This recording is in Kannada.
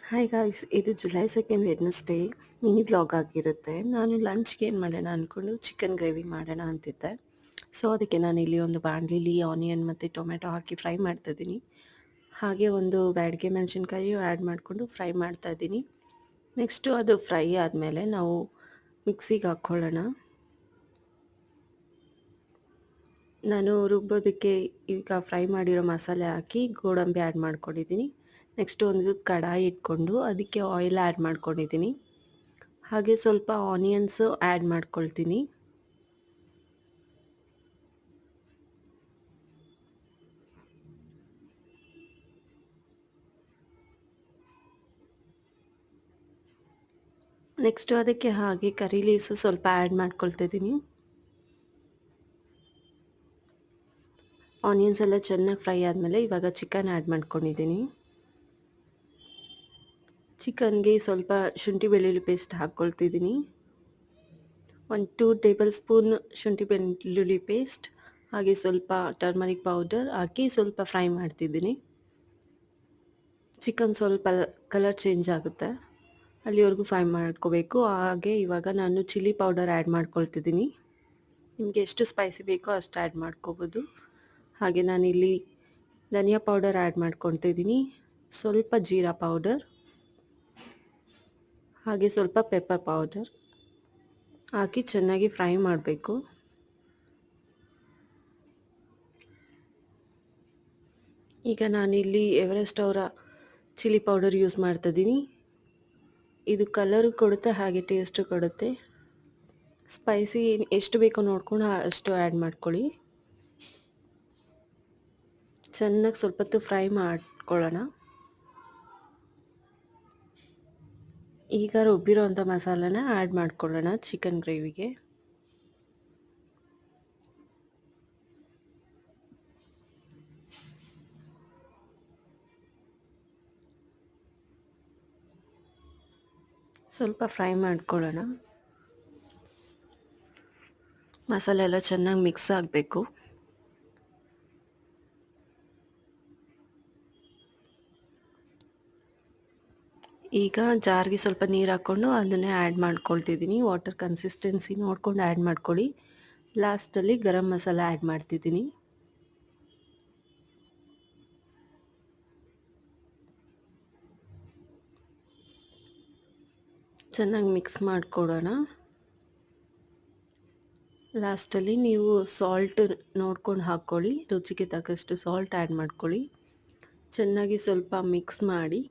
ಹಾಯ್ ಗಾಯ್ಸ್, ಇದು ಜುಲೈ 2 ವೆಡ್ನೆಸ್ಡೇ ಮಿನಿ ವ್ಲಾಗ್ ಆಗಿರುತ್ತೆ. ನಾನು ಲಂಚ್ಗೆ ಏನು ಮಾಡೋಣ ಅಂದ್ಕೊಂಡು ಚಿಕನ್ ಗ್ರೇವಿ ಮಾಡೋಣ ಅಂತಿದ್ದೆ. ಸೊ ಅದಕ್ಕೆ ನಾನಿಲ್ಲಿ ಒಂದು ಬಾಣಲಿಲಿ ಆನಿಯನ್ ಮತ್ತು ಟೊಮೆಟೊ ಹಾಕಿ ಫ್ರೈ ಮಾಡ್ತಾಯಿದ್ದೀನಿ. ಹಾಗೆ ಒಂದು ಬ್ಯಾಡಗೆ ಮೆಣಸಿನ್ಕಾಯಿಯು ಆ್ಯಡ್ ಮಾಡಿಕೊಂಡು ಫ್ರೈ ಮಾಡ್ತಾಯಿದ್ದೀನಿ. ನೆಕ್ಸ್ಟು ಅದು ಫ್ರೈ ಆದಮೇಲೆ ನಾವು ಮಿಕ್ಸಿಗೆ ಹಾಕ್ಕೊಳ್ಳೋಣ. ನಾನು ರುಬ್ಬೋದಕ್ಕೆ ಈಗ ಫ್ರೈ ಮಾಡಿರೋ ಮಸಾಲೆ ಹಾಕಿ ಗೋಡಂಬಿ ಆ್ಯಡ್ ಮಾಡ್ಕೊಂಡಿದ್ದೀನಿ. ನೆಕ್ಸ್ಟ್ ಒಂದು ಕಡಾಯಿ ಇಟ್ಕೊಂಡು ಅದಕ್ಕೆ ಆಯಿಲ್ ಆ್ಯಡ್ ಮಾಡ್ಕೊಂಡಿದ್ದೀನಿ. ಹಾಗೆ ಸ್ವಲ್ಪ ಆನಿಯನ್ಸು ಆ್ಯಡ್ ಮಾಡ್ಕೊಳ್ತೀನಿ. ನೆಕ್ಸ್ಟು ಅದಕ್ಕೆ ಹಾಗೆ ಕರಿ ಲೀವ್ಸು ಸ್ವಲ್ಪ ಆ್ಯಡ್ ಮಾಡ್ಕೊಳ್ತಿದ್ದೀನಿ. ಆನಿಯನ್ಸ್ ಎಲ್ಲ ಚೆನ್ನಾಗಿ ಫ್ರೈ ಆದಮೇಲೆ ಇವಾಗ ಚಿಕನ್ ಆ್ಯಡ್ ಮಾಡ್ಕೊಂಡಿದ್ದೀನಿ. ಚಿಕನ್ಗೆ ಸ್ವಲ್ಪ ಶುಂಠಿ ಬೆಳ್ಳುಳ್ಳಿ ಪೇಸ್ಟ್ ಹಾಕ್ಕೊಳ್ತಿದ್ದೀನಿ. 2 ಟೇಬಲ್ ಸ್ಪೂನ್ ಶುಂಠಿ ಬೆಳ್ಳುಳ್ಳಿ ಪೇಸ್ಟ್ ಹಾಗೆ ಸ್ವಲ್ಪ ಟರ್ಮರಿಕ್ ಪೌಡರ್ ಹಾಕಿ ಸ್ವಲ್ಪ ಫ್ರೈ ಮಾಡ್ತಿದ್ದೀನಿ. ಚಿಕನ್ ಸ್ವಲ್ಪ ಕಲರ್ ಚೇಂಜ್ ಆಗುತ್ತೆ, ಅಲ್ಲಿವರೆಗೂ ಫ್ರೈ ಮಾಡ್ಕೋಬೇಕು. ಹಾಗೆ ಇವಾಗ ನಾನು ಚಿಲ್ಲಿ ಪೌಡರ್ ಆ್ಯಡ್ ಮಾಡ್ಕೊಳ್ತಿದ್ದೀನಿ. ನಿಮಗೆ ಎಷ್ಟು ಸ್ಪೈಸಿ ಬೇಕೋ ಅಷ್ಟು ಆ್ಯಡ್ ಮಾಡ್ಕೋಬೋದು. ಹಾಗೆ ನಾನಿಲ್ಲಿ ಧನಿಯಾ ಪೌಡರ್ ಆ್ಯಡ್ ಮಾಡ್ಕೊಳ್ತಿದ್ದೀನಿ, ಸ್ವಲ್ಪ ಜೀರಾ ಪೌಡರ್ ಹಾಗೆ ಸ್ವಲ್ಪ ಪೆಪ್ಪರ್ ಪೌಡರ್ ಹಾಕಿ ಚೆನ್ನಾಗಿ ಫ್ರೈ ಮಾಡಬೇಕು. ಈಗ ನಾನಿಲ್ಲಿ ಎವರೆಸ್ಟ್ ಅವರ ಚಿಲ್ಲಿ ಪೌಡರ್ ಯೂಸ್ ಮಾಡ್ತಿದ್ದೀನಿ. ಇದು ಕಲರು ಕೊಡುತ್ತೆ ಹಾಗೆ ಟೇಸ್ಟು ಕೊಡುತ್ತೆ. ಸ್ಪೈಸಿ ಎಷ್ಟು ಬೇಕೋ ನೋಡ್ಕೊಂಡು ಅಷ್ಟು ಆ್ಯಡ್ ಮಾಡ್ಕೊಳ್ಳಿ. ಚೆನ್ನಾಗಿ ಸ್ವಲ್ಪ ಹೊತ್ತು ಫ್ರೈ ಮಾಡ್ಕೊಳ್ಳೋಣ. ಈಗ ರುಬ್ಬಿರೋಂಥ ಮಸಾಲಾನ ಆ್ಯಡ್ ಮಾಡ್ಕೊಳ್ಳೋಣ ಚಿಕನ್ ಗ್ರೇವಿಗೆ. ಸ್ವಲ್ಪ ಫ್ರೈ ಮಾಡ್ಕೊಳ್ಳೋಣ. ಮಸಾಲೆ ಎಲ್ಲ ಚೆನ್ನಾಗಿ ಮಿಕ್ಸ್ ಆಗಬೇಕು. ಈಗ ಜಾರ್ಗೆ ಸ್ವಲ್ಪ ನೀರು ಹಾಕ್ಕೊಂಡು ಅದನ್ನೇ ಆ್ಯಡ್ ಮಾಡ್ಕೊಳ್ತಿದ್ದೀನಿ. ವಾಟರ್ ಕನ್ಸಿಸ್ಟೆನ್ಸಿ ನೋಡ್ಕೊಂಡು ಆ್ಯಡ್ ಮಾಡ್ಕೊಳ್ಳಿ. ಲಾಸ್ಟಲ್ಲಿ ಗರಂ ಮಸಾಲ ಆ್ಯಡ್ ಮಾಡ್ತಿದ್ದೀನಿ. ಚೆನ್ನಾಗಿ ಮಿಕ್ಸ್ ಮಾಡಿಕೊಡೋಣ. ಲಾಸ್ಟಲ್ಲಿ ನೀವು ಸಾಲ್ಟ್ ನೋಡ್ಕೊಂಡು ಹಾಕ್ಕೊಳ್ಳಿ, ರುಚಿಗೆ ತಕ್ಕಷ್ಟು ಸಾಲ್ಟ್ ಆ್ಯಡ್ ಮಾಡ್ಕೊಳ್ಳಿ. ಚೆನ್ನಾಗಿ ಸ್ವಲ್ಪ ಮಿಕ್ಸ್ ಮಾಡಿ